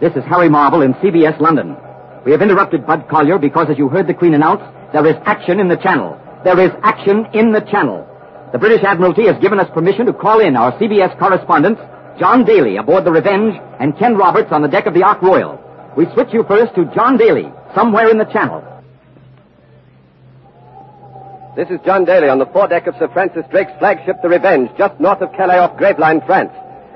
This is Harry Marble in CBS London. We have interrupted Bud Collyer because, as you heard the Queen announce, there is action in the Channel. There is action in the Channel. The British Admiralty has given us permission to call in our CBS correspondents, John Daly aboard the Revenge and Ken Roberts on the deck of the Ark Royal. We switch you first to John Daly, somewhere in the Channel. This is John Daly on the foredeck of Sir Francis Drake's flagship, the Revenge, just north of Calais off Gravelines, France.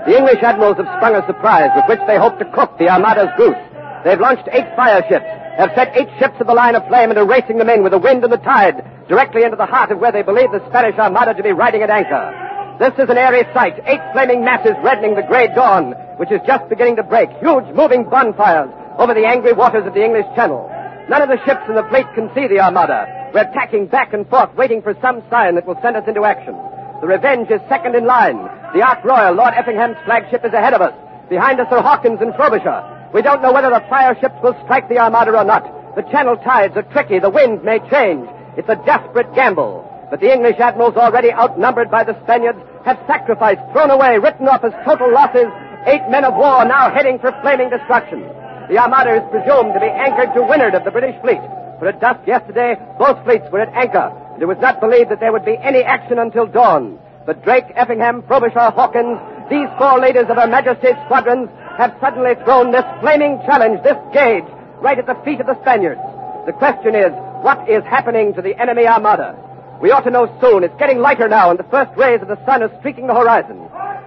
The English admirals have sprung a surprise with which they hope to cook the Armada's goose. They've launched 8 fire ships, have set 8 ships of the line of flame and are racing them in with the wind and the tide directly into the heart of where they believe the Spanish Armada to be riding at anchor. This is an airy sight, 8 flaming masses reddening the grey dawn, which is just beginning to break, huge moving bonfires over the angry waters of the English Channel. None of the ships in the fleet can see the Armada. We're tacking back and forth, waiting for some sign that will send us into action. The Revenge is second in line. The Ark Royal, Lord Effingham's flagship, is ahead of us. Behind us are Hawkins and Frobisher. We don't know whether the fire ships will strike the Armada or not. The Channel tides are tricky. The wind may change. It's a desperate gamble. But the English admirals, already outnumbered by the Spaniards, have sacrificed, thrown away, written off as total losses, 8 men of war now heading for flaming destruction. The Armada is presumed to be anchored to windward of the British fleet. For at dusk yesterday, both fleets were at anchor. It was not believed that there would be any action until dawn. But Drake, Effingham, Frobisher, Hawkins, these 4 leaders of Her Majesty's squadrons have suddenly thrown this flaming challenge, this gauge, right at the feet of the Spaniards. The question is, what is happening to the enemy Armada? We ought to know soon. It's getting lighter now, and the first rays of the sun are streaking the horizon.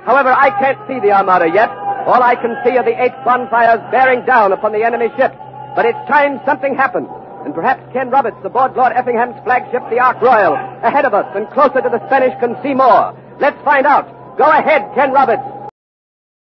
However, I can't see the Armada yet. All I can see are the 8 bonfires bearing down upon the enemy ships. But it's time something happened. And perhaps Ken Roberts, aboard Lord Effingham's flagship, the Ark Royal, ahead of us and closer to the Spanish, can see more. Let's find out. Go ahead, Ken Roberts.